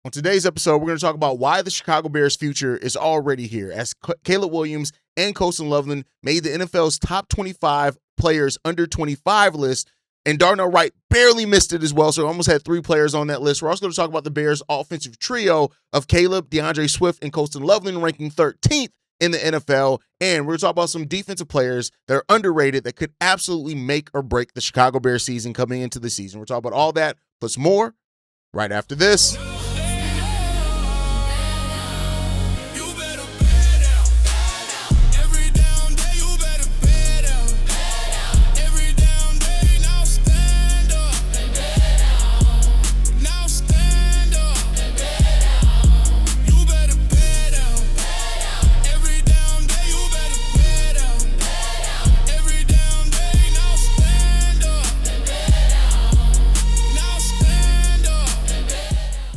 On today's episode, we're going to talk about why the Chicago Bears' future is already here, as Caleb Williams and Colston Loveland made the NFL's top 25 players under 25 list, and Darnell Wright barely missed it as well, so almost had 3 players on that list. We're also going to talk about the Bears' offensive trio of Caleb, DeAndre Swift, and Colston Loveland ranking 13th in the NFL, and we're going to talk about some defensive players that are underrated that could absolutely make or break the Chicago Bears season coming into the season. We're talking about all that plus more right after this.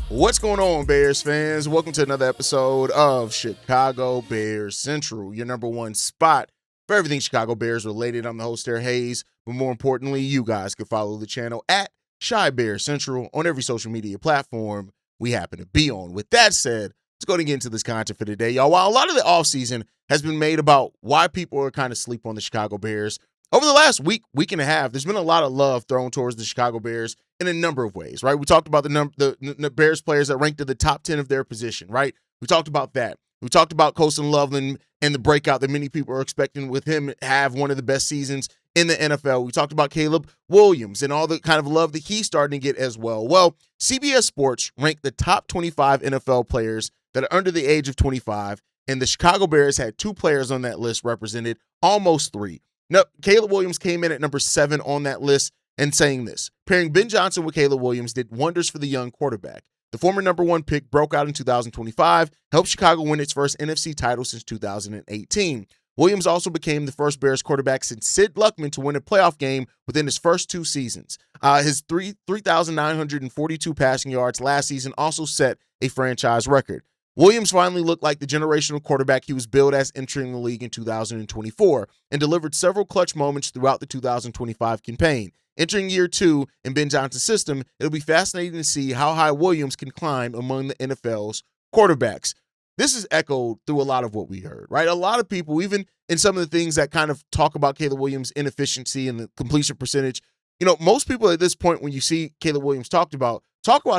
What's going on, Bears fans? Welcome to another episode of Chicago Bears Central, your number one spot for everything Chicago Bears related. I'm the host there, Haize, but more importantly, you guys can follow the channel at Chi Bears Central on every social media platform we happen to be on. With that said, let's go and get into this content for today, y'all. While a lot of the offseason has been made about why people are kind of sleep on the Chicago Bears, over the last week and a half, there's been a lot of love thrown towards the Chicago Bears in a number of ways, right? We talked about the Bears players that ranked in the top 10 of their position, right? We talked about that. We talked about Colston Loveland and the breakout that many people are expecting with him have one of the best seasons in the NFL. We talked about Caleb Williams and all the kind of love that he's starting to get as well. Well, CBS Sports ranked the top 25 NFL players that are under the age of 25, and the Chicago Bears had 2 players on that list represented, almost 3. No, Caleb Williams came in at number 7 on that list and saying this: pairing Ben Johnson with Caleb Williams did wonders for the young quarterback. The former number 1 pick broke out in 2025, helped Chicago win its first NFC title since 2018. Williams also became the first Bears quarterback since Sid Luckman to win a playoff game within his first 2 seasons. His 3,942 passing yards last season also set a franchise record. Williams finally looked like the generational quarterback he was billed as entering the league in 2024 and delivered several clutch moments throughout the 2025 campaign. Entering year 2 in Ben Johnson's system, it'll be fascinating to see how high Williams can climb among the NFL's quarterbacks. This is echoed through a lot of what we heard, right? A lot of people, even in some of the things that kind of talk about Caleb Williams' inefficiency and the completion percentage, most people at this point, when you see Caleb Williams talk about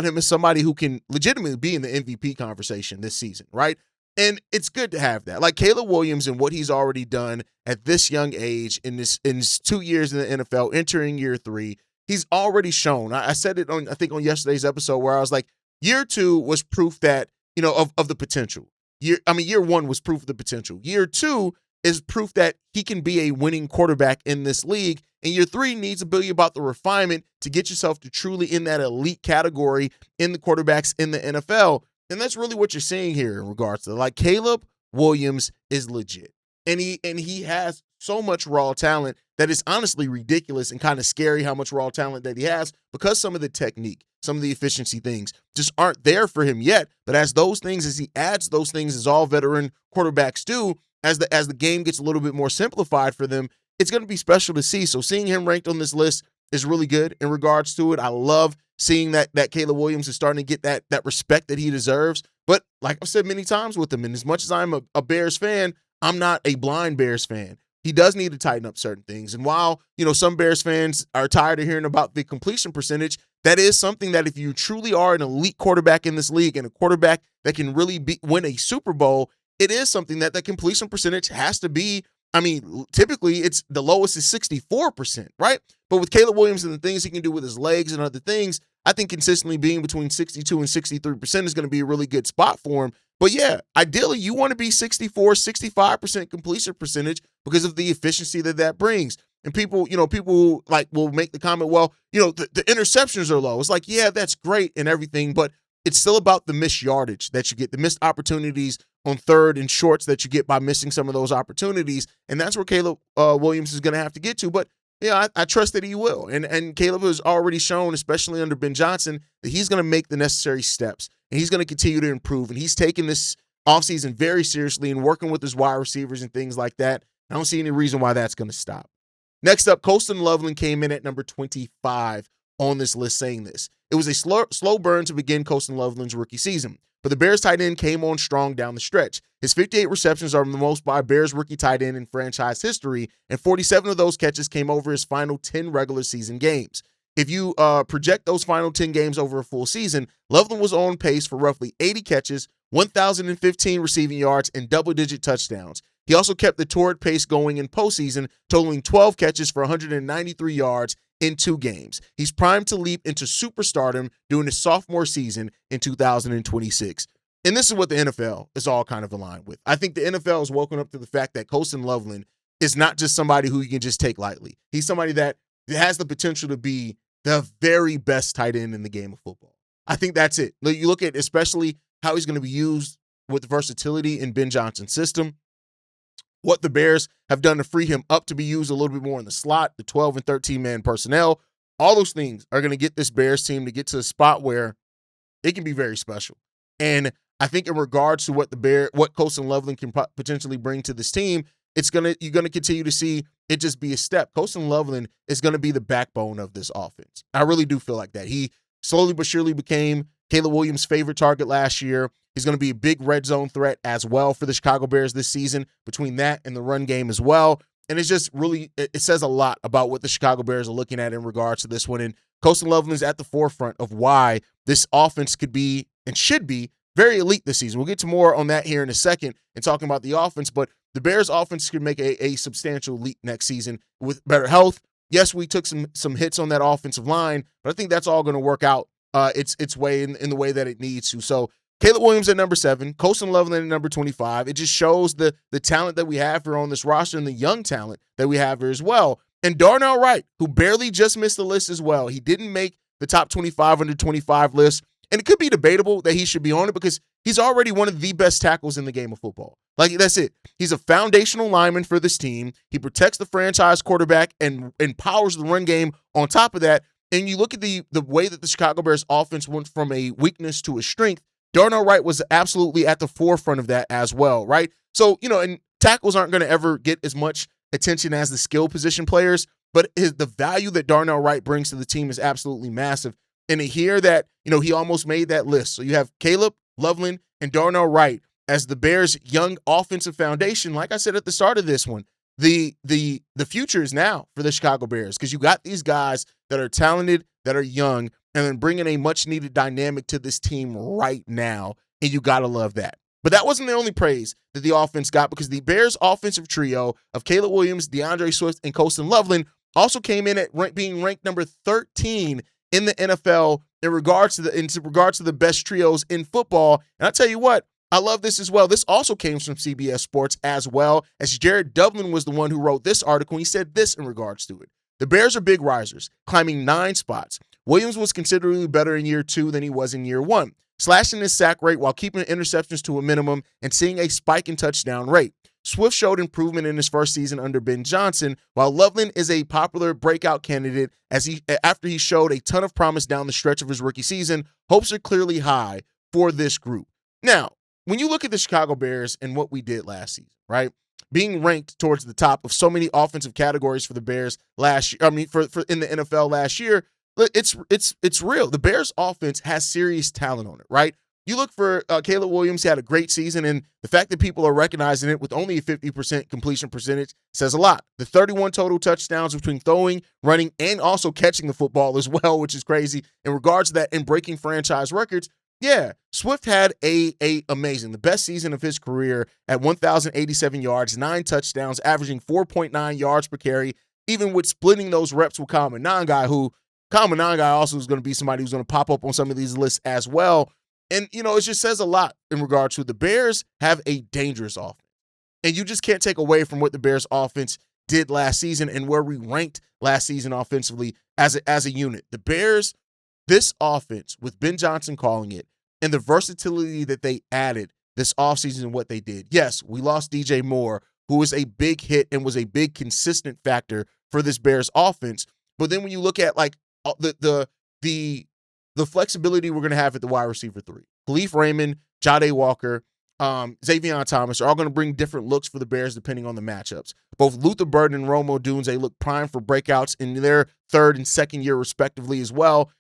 him as somebody who can legitimately be in the MVP conversation this season, right? And it's good to have that. Like Caleb Williams and what he's already done at this young age in his 2 years in the NFL, entering year 3, he's already shown. I said it on yesterday's episode where I was like, year 2 was proof that, of the potential. Year 1 was proof of the potential. Year 2 is proof that he can be a winning quarterback in this league. And year 3 needs to be about the refinement to get yourself to truly in that elite category in the quarterbacks in the NFL. And that's really what you're seeing here in regards to, like, Caleb Williams is legit. And he has so much raw talent that it's honestly ridiculous and kind of scary how much raw talent that he has, because some of the technique, some of the efficiency things just aren't there for him yet. But as he adds those things, as all veteran quarterbacks do, as the game gets a little bit more simplified for them, it's going to be special to see. So seeing him ranked on this list is really good in regards to it. I love seeing that Caleb Williams is starting to get that respect that he deserves. But like I've said many times with him, and as much as I'm a Bears fan, I'm not a blind Bears fan. He does need to tighten up certain things. And while, some Bears fans are tired of hearing about the completion percentage, that is something that if you truly are an elite quarterback in this league and a quarterback that can really win a Super Bowl, it is something that the completion percentage has to be. Typically it's the lowest is 64%, right? But with Caleb Williams and the things he can do with his legs and other things, I think consistently being between 62 and 63% is going to be a really good spot for him. But yeah, ideally you want to be 64, 65% completion percentage because of the efficiency that brings. And people will make the comment, well, the interceptions are low. It's like, yeah, that's great and everything, but it's still about the missed yardage that you get, the missed opportunities on third and shorts that you get by missing some of those opportunities. And that's where Caleb Williams is going to have to get to. But yeah, I trust that he will. And Caleb has already shown, especially under Ben Johnson, that he's going to make the necessary steps and he's going to continue to improve. And he's taken this offseason very seriously and working with his wide receivers and things like that. I don't see any reason why that's going to stop. Next up, Colston Loveland came in at number 25 on this list saying this. It was a slow burn to begin Colston Loveland's rookie season, but the Bears tight end came on strong down the stretch. His 58 receptions are the most by a Bears rookie tight end in franchise history, and 47 of those catches came over his final 10 regular season games. If you project those final 10 games over a full season, Loveland was on pace for roughly 80 catches, 1,015 receiving yards, and double-digit touchdowns. He also kept the torrid pace going in postseason, totaling 12 catches for 193 yards in 2 games. He's primed to leap into superstardom during his sophomore season in 2026. And this is what the NFL is all kind of aligned with. I think the NFL is woken up to the fact that Colston Loveland is not just somebody who you can just take lightly. He's somebody that has the potential to be the very best tight end in the game of football. I think that's it. You look at especially how he's going to be used with versatility in Ben Johnson's system, what the Bears have done to free him up to be used a little bit more in the slot, the 12 and 13-man personnel. All those things are going to get this Bears team to get to a spot where it can be very special. And I think in regards to what Colston Loveland can potentially bring to this team, you're gonna continue to see it just be a step. Colston Loveland is gonna be the backbone of this offense. I really do feel like that. He slowly but surely became Caleb Williams' favorite target last year. He's gonna be a big red zone threat as well for the Chicago Bears this season, between that and the run game as well. And it's just really, it says a lot about what the Chicago Bears are looking at in regards to this one. And Colston Loveland is at the forefront of why this offense could be and should be very elite this season. We'll get to more on that here in a second and talking about the offense, but the Bears offense could make a substantial leap next season with better health. Yes, we took some hits on that offensive line, but I think that's all going to work out its way in the way that it needs to. So Caleb Williams at number 7, Colston Loveland at number 25. It just shows the talent that we have here on this roster and the young talent that we have here as well. And Darnell Wright, who barely just missed the list as well. He didn't make the top 25 under 25 list. And it could be debatable that he should be on it because he's already one of the best tackles in the game of football. Like, that's it. He's a foundational lineman for this team. He protects the franchise quarterback and empowers the run game on top of that. And you look at the way that the Chicago Bears offense went from a weakness to a strength. Darnell Wright was absolutely at the forefront of that as well, right? So, and tackles aren't going to ever get as much attention as the skill position players, but the value that Darnell Wright brings to the team is absolutely massive. And to hear that, he almost made that list. So you have Caleb, Loveland, and Darnell Wright as the Bears' young offensive foundation. Like I said at the start of this one, the future is now for the Chicago Bears because you got these guys that are talented, that are young, and then bringing a much-needed dynamic to this team right now, and you got to love that. But that wasn't the only praise that the offense got because the Bears' offensive trio of Caleb Williams, DeAndre Swift, and Colston Loveland also came in at being ranked number 13 in the NFL in regards to the best trios in football. And I'll tell you what, I love this as well. This also came from CBS Sports as well, as Jared Dublin was the one who wrote this article, and he said this in regards to it. The Bears are big risers, climbing 9 spots. Williams was considerably better in year 2 than he was in year 1, slashing his sack rate while keeping interceptions to a minimum and seeing a spike in touchdown rate. Swift showed improvement in his first season under Ben Johnson, while Loveland is a popular breakout candidate after he showed a ton of promise down the stretch of his rookie season. Hopes are clearly high for this group. Now, when you look at the Chicago Bears and what we did last season, right? Being ranked towards the top of so many offensive categories for the Bears last year, for in the NFL last year, it's real. The Bears offense has serious talent on it, right? You look for Caleb Williams, he had a great season, and the fact that people are recognizing it with only a 50% completion percentage says a lot. The 31 total touchdowns between throwing, running, and also catching the football as well, which is crazy. In regards to that and breaking franchise records, yeah, Swift had a amazing, the best season of his career at 1,087 yards, 9 touchdowns, averaging 4.9 yards per carry, even with splitting those reps with Kyle Monangai, who Kyle Monangai also is going to be somebody who's going to pop up on some of these lists as well. And, it just says a lot in regards to the Bears have a dangerous offense. And you just can't take away from what the Bears offense did last season and where we ranked last season offensively as a unit. The Bears, this offense, with Ben Johnson calling it, and the versatility that they added this offseason and what they did. Yes, we lost DJ Moore, who was a big hit and was a big consistent factor for this Bears offense. But then when you look at the flexibility we're going to have at the wide receiver 3. Khalif Raymond, Jade Walker, Xavier Thomas are all going to bring different looks for the Bears depending on the matchups. Both Luther Burden and Rome Odunze look primed for breakouts in their 3rd and 2nd year respectively as well.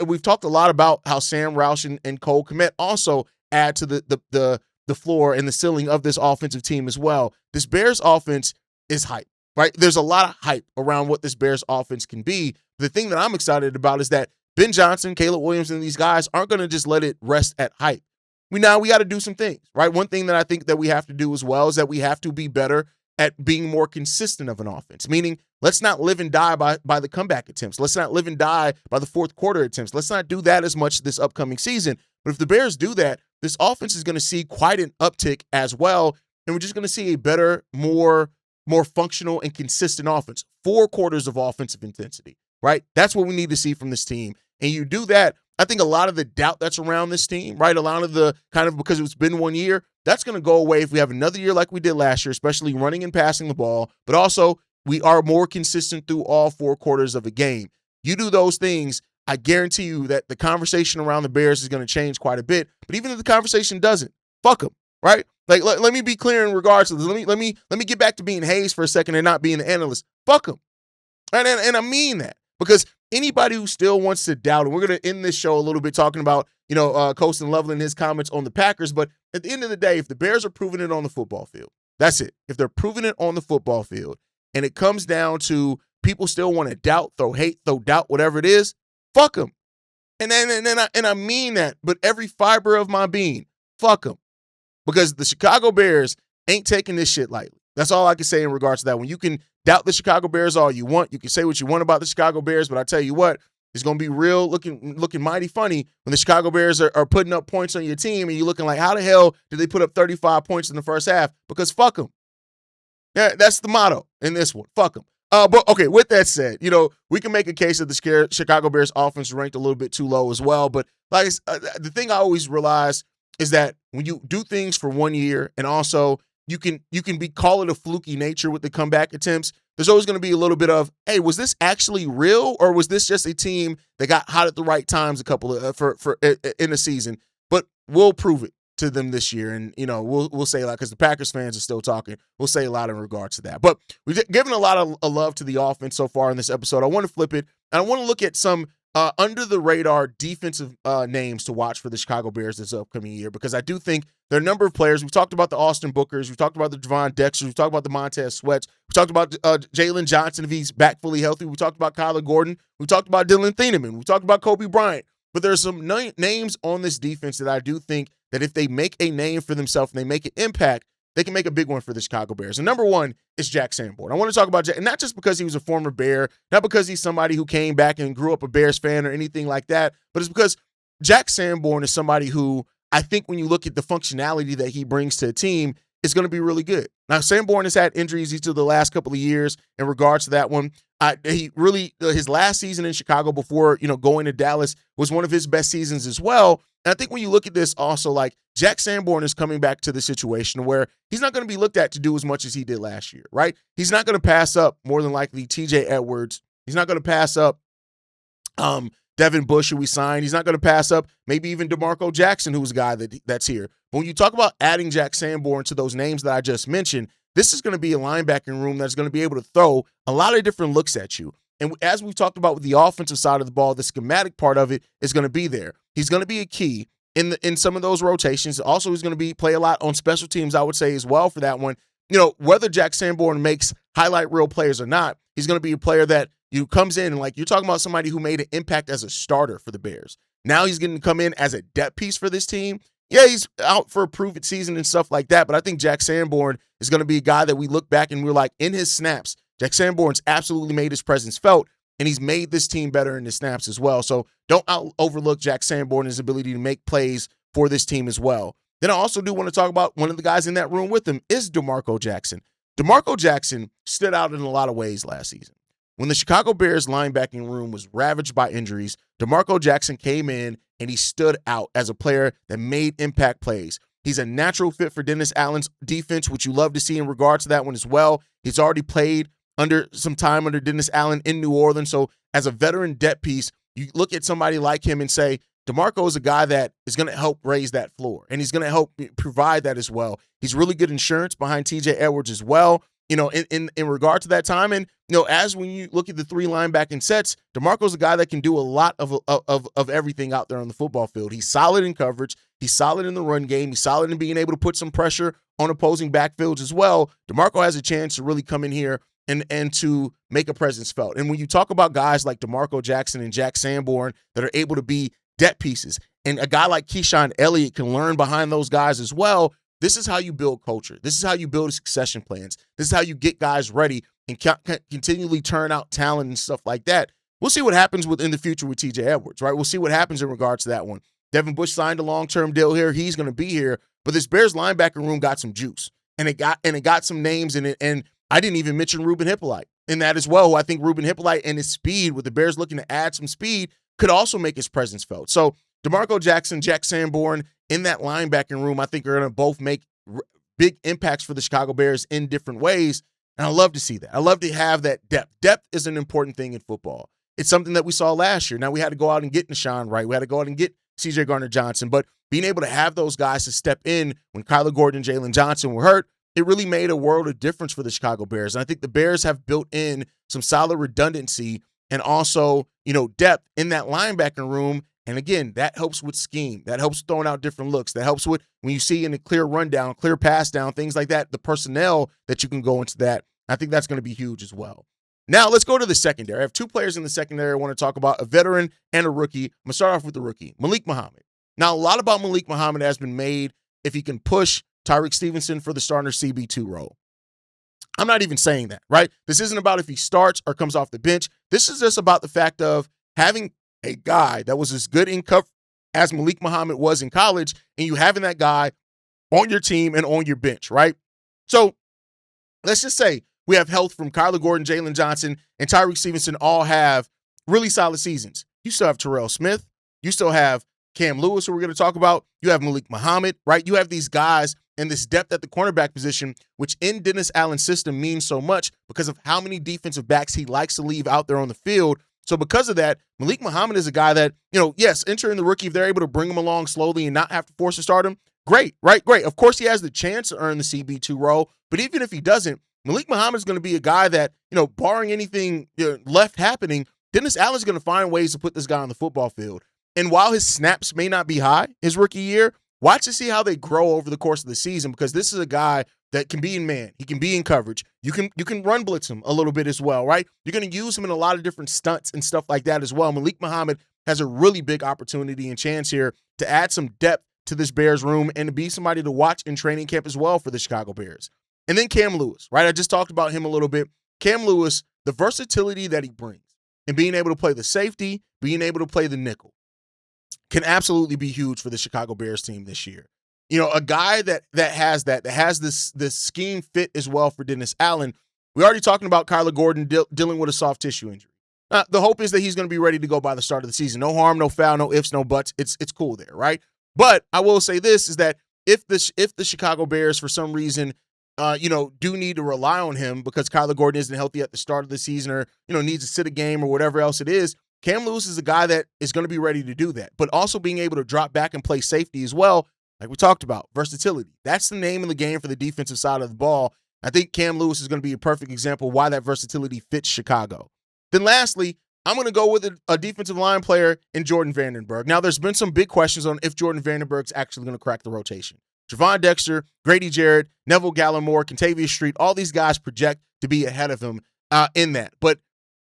We've talked a lot about how Sam Roush and Cole Kmet also add to the floor and the ceiling of this offensive team as well. This Bears offense is hype, right? There's a lot of hype around what this Bears offense can be. The thing that I'm excited about is that Ben Johnson, Caleb Williams, and these guys aren't going to just let it rest at hype. We got to do some things, right? One thing that I think that we have to do as well is that we have to be better at being more consistent of an offense, meaning let's not live and die by the comeback attempts. Let's not live and die by the fourth quarter attempts. Let's not do that as much this upcoming season. But if the Bears do that, this offense is going to see quite an uptick as well, and we're just going to see a better, more functional and consistent offense. 4 quarters of offensive intensity, right? That's what we need to see from this team. And you do that, I think a lot of the doubt that's around this team, right? A lot of the kind of because it's been 1 year, that's going to go away if we have another year like we did last year, especially running and passing the ball. But also, we are more consistent through all 4 quarters of a game. You do those things, I guarantee you that the conversation around the Bears is going to change quite a bit. But even if the conversation doesn't, fuck them, right? Like, let me be clear in regards to this. Let me get back to being Haize for a second and not being the analyst. Fuck them. And I mean that because anybody who still wants to doubt, and we're going to end this show a little bit talking about, Colston Loveland and his comments on the Packers. But at the end of the day, if the Bears are proving it on the football field, that's it. If they're proving it on the football field and it comes down to people still want to doubt, throw hate, throw doubt, whatever it is, fuck them. And I mean that, but every fiber of my being, fuck them. Because the Chicago Bears ain't taking this shit lightly. That's all I can say in regards to that. When you can doubt the Chicago Bears all you want, you can say what you want about the Chicago Bears, but I tell you what, it's going to be real looking mighty funny when the Chicago Bears are putting up points on your team and you're looking like, how the hell did they put up 35 points in the first half? Because fuck them. Yeah, that's the motto in this one. Fuck them. But okay, with that said, we can make a case that the Chicago Bears offense ranked a little bit too low as well. But like the thing I always realize is that when you do things for 1 year and also you can call it a fluky nature with the comeback attempts, there's always going to be a little bit of, hey, was this actually real or was this just a team that got hot at the right times a couple of for in the season? But we'll prove it to them this year, and we'll say a lot because the Packers fans are still talking. We'll say a lot in regards to that. But we've given a lot of love to the offense so far in this episode. I want to flip it, and I want to look at some under the radar defensive names to watch for the Chicago Bears this upcoming year because I do think there are a number of players. We've talked about the Austin Bookers, we've talked about the Javon Dexters, we've talked about the Montez Sweats, we talked about Jalen Johnson if he's back fully healthy, we talked about Kyler Gordon, we talked about Dylan Thieneman, we talked about Kobe Bryant. But there's some names on this defense that I do think that if they make a name for themselves and they make an impact, they can make a big one for the Chicago Bears. And number one is Jack Sanborn. I want to talk about Jack, and not just because he was a former Bear, not because he's somebody who came back and grew up a Bears fan or anything like that, but it's because Jack Sanborn is somebody who I think when you look at the functionality that he brings to a team, it's going to be really good. Now, Sanborn has had injuries each of the last couple of years in regards to that one. He really, his last season in Chicago before, going to Dallas was one of his best seasons as well. And I think when you look at this also, like Jack Sanborn is coming back to the situation where he's not going to be looked at to do as much as he did last year, right? He's not going to pass up more than likely TJ Edwards. He's not going to pass up Devin Bush, who we signed. He's not going to pass up maybe even DeMarco Jackson, who's a guy that's here. But when you talk about adding Jack Sanborn to those names that I just mentioned, this is going to be a linebacking room that's going to be able to throw a lot of different looks at you. And as we've talked about with the offensive side of the ball, the schematic part of it is going to be there. He's going to be a key in some of those rotations. Also, he's going to play a lot on special teams, I would say, as well for that one. Whether Jack Sanborn makes highlight reel players or not, he's going to be a player that comes in and like you're talking about somebody who made an impact as a starter for the Bears. Now he's going to come in as a depth piece for this team. Yeah, he's out for a prove-it season and stuff like that, but I think Jack Sanborn is going to be a guy that we look back and we're like, in his snaps, Jack Sanborn's absolutely made his presence felt, and he's made this team better in the snaps as well. So don't overlook Jack Sanborn and his ability to make plays for this team as well. Then I also do want to talk about one of the guys in that room with him is DeMarco Jackson. DeMarco Jackson stood out in a lot of ways last season. When the Chicago Bears linebacking room was ravaged by injuries, DeMarco Jackson came in and he stood out as a player that made impact plays. He's a natural fit for Dennis Allen's defense, which you love to see in regards to that one as well. He's already played some time under Dennis Allen in New Orleans. So as a veteran depth piece, you look at somebody like him and say, DeMarco is a guy that is going to help raise that floor, and he's going to help provide that as well. He's really good insurance behind TJ Edwards as well. in regard to that time. And, as when you look at the three linebacking sets, DeMarco's a guy that can do a lot of everything out there on the football field. He's solid in coverage. He's solid in the run game. He's solid in being able to put some pressure on opposing backfields as well. DeMarco has a chance to really come in here and to make a presence felt. And when you talk about guys like DeMarco Jackson and Jack Sanborn that are able to be depth pieces, and a guy like Keyshawn Elliott can learn behind those guys as well, this is how you build culture. This is how you build succession plans. This is how you get guys ready and continually turn out talent and stuff like that. We'll see what happens in the future with TJ Edwards, right? We'll see what happens in regards to that one. Devin Bush signed a long-term deal here. He's going to be here. But this Bears linebacker room got some juice. And it got some names in it. And I didn't even mention Ruben Hippolyte in that as well. I think Ruben Hippolyte and his speed, with the Bears looking to add some speed, could also make his presence felt. So DeMarco Jackson, Jack Sanborn in that linebacking room, I think are going to both make big impacts for the Chicago Bears in different ways. And I love to see that. I love to have that depth. Depth is an important thing in football. It's something that we saw last year. Now we had to go out and get Nashawn Wright. We had to go out and get C.J. Gardner-Johnson. But being able to have those guys to step in when Kyler Gordon and Jalen Johnson were hurt, it really made a world of difference for the Chicago Bears. And I think the Bears have built in some solid redundancy and also, depth in that linebacking room. And again, that helps with scheme. That helps throwing out different looks. That helps with when you see in a clear rundown, clear pass down, things like that, the personnel that you can go into that. I think that's going to be huge as well. Now, let's go to the secondary. I have two players in the secondary I want to talk about, a veteran and a rookie. I'm going to start off with the rookie, Malik Muhammad. Now, a lot about Malik Muhammad has been made if he can push Tyreek Stevenson for the starter CB2 role. I'm not even saying that, right? This isn't about if he starts or comes off the bench. This is just about the fact of having a guy that was as good in cover as Malik Muhammad was in college, and you having that guy on your team and on your bench, right? So let's just say we have health from Kyler Gordon, Jalen Johnson, and Tyreek Stevenson all have really solid seasons. You still have Terrell Smith. You still have Cam Lewis, who we're going to talk about. You have Malik Muhammad, right? You have these guys and this depth at the cornerback position, which in Dennis Allen's system means so much because of how many defensive backs he likes to leave out there on the field. So because of that, Malik Muhammad is a guy that, yes, entering the rookie, if they're able to bring him along slowly and not have to force to start him, great, right? Great. Of course, he has the chance to earn the CB2 role, but even if he doesn't, Malik Muhammad is going to be a guy that, barring anything left happening, Dennis Allen's going to find ways to put this guy on the football field. And while his snaps may not be high his rookie year, watch to see how they grow over the course of the season, because this is a guy that can be in man. He can be in coverage. You can run blitz him a little bit as well, right? You're going to use him in a lot of different stunts and stuff like that as well. Malik Muhammad has a really big opportunity and chance here to add some depth to this Bears room and to be somebody to watch in training camp as well for the Chicago Bears. And then Cam Lewis, right? I just talked about him a little bit. Cam Lewis, the versatility that he brings and being able to play the safety, being able to play the nickel can absolutely be huge for the Chicago Bears team this year. A guy that has this scheme fit as well for Dennis Allen. We're already talking about Kyler Gordon dealing with a soft tissue injury. The hope is that he's going to be ready to go by the start of the season. No harm, no foul, no ifs, no buts. It's cool there, right? But I will say this is that if the Chicago Bears for some reason do need to rely on him because Kyler Gordon isn't healthy at the start of the season or, needs to sit a game or whatever else it is, Cam Lewis is a guy that is going to be ready to do that. But also being able to drop back and play safety as well, like we talked about, versatility. That's the name of the game for the defensive side of the ball. I think Cam Lewis is going to be a perfect example why that versatility fits Chicago. Then lastly, I'm going to go with a defensive line player in Jordan Vandenberg. Now, there's been some big questions on if Jordan Vandenberg's actually going to crack the rotation. Javon Dexter, Grady Jarrett, Neville Gallimore, Kentavious Street, all these guys project to be ahead of him in that. But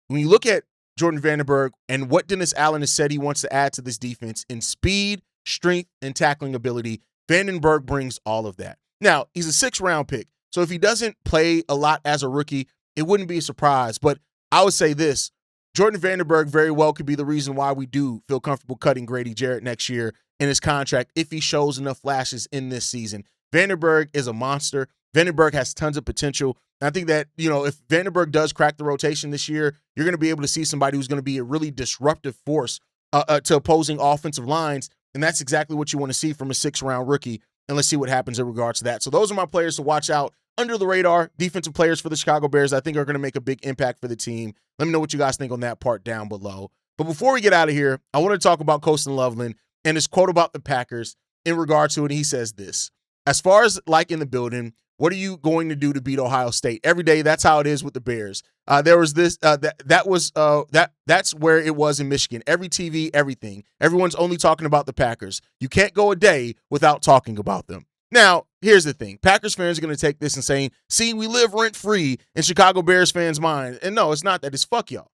when you look at Jordan Vandenberg and what Dennis Allen has said he wants to add to this defense in speed, strength, and tackling ability, Vandenberg brings all of that. Now, he's a 6th-round pick, so if he doesn't play a lot as a rookie, it wouldn't be a surprise. But I would say this, Jordan Vandenberg very well could be the reason why we do feel comfortable cutting Grady Jarrett next year in his contract if he shows enough flashes in this season. Vandenberg is a monster. Vandenberg has tons of potential. And I think that, if Vandenberg does crack the rotation this year, you're going to be able to see somebody who's going to be a really disruptive force to opposing offensive lines. And that's exactly what you want to see from a 6th-round rookie. And let's see what happens in regards to that. So those are my players to watch out under the radar, defensive players for the Chicago Bears I think are going to make a big impact for the team. Let me know what you guys think on that part down below. But before we get out of here, I want to talk about Colston Loveland and his quote about the Packers in regards to it. He says this, as far as like in the building, What are you going to do to beat Ohio State? Every day, that's how it is with the Bears. There was this, that's where it was in Michigan. Every TV, everything. Everyone's only talking about the Packers. You can't go a day without talking about them. Now, here's the thing. Packers fans are going to take this and saying, see, we live rent-free in Chicago Bears fans' mind. And no, it's not that. It's fuck y'all.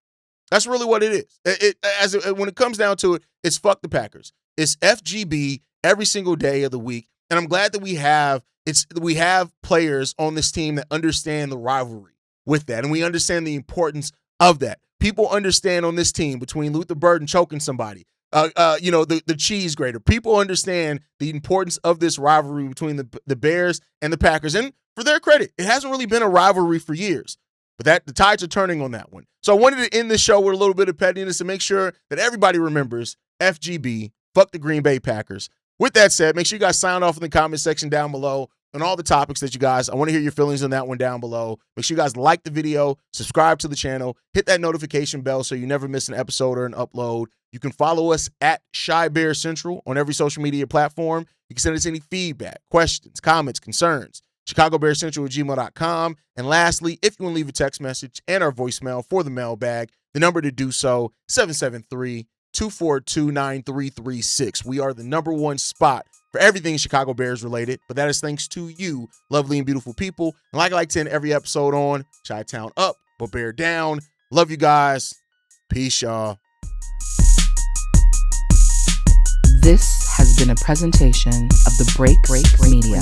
That's really what it is. When it comes down to it, it's fuck the Packers. It's FGB every single day of the week. And I'm glad that we have players on this team that understand the rivalry with that. And we understand the importance of that. People understand on this team between Luther Burden choking somebody, the cheese grater. People understand the importance of this rivalry between the Bears and the Packers. And for their credit, it hasn't really been a rivalry for years. But the tides are turning on that one. So I wanted to end this show with a little bit of pettiness to make sure that everybody remembers FGB, fuck the Green Bay Packers. With that said, make sure you guys sign off in the comment section down below on all the topics that I want to hear your feelings on that one down below. Make sure you guys like the video, subscribe to the channel, hit that notification bell so you never miss an episode or an upload. You can follow us at Shy Bear Central on every social media platform. You can send us any feedback, questions, comments, concerns. ChicagoBearCentral@gmail.com. And lastly, if you want to leave a text message and our voicemail for the mailbag, the number to do so, 773-242-9336. We are the #1 spot for everything Chicago Bears related, but that is thanks to you, lovely and beautiful people. And like I like to end every episode on, Chi-Town up, but Bear down. Love you guys. Peace, y'all. This has been a presentation of the Break Media.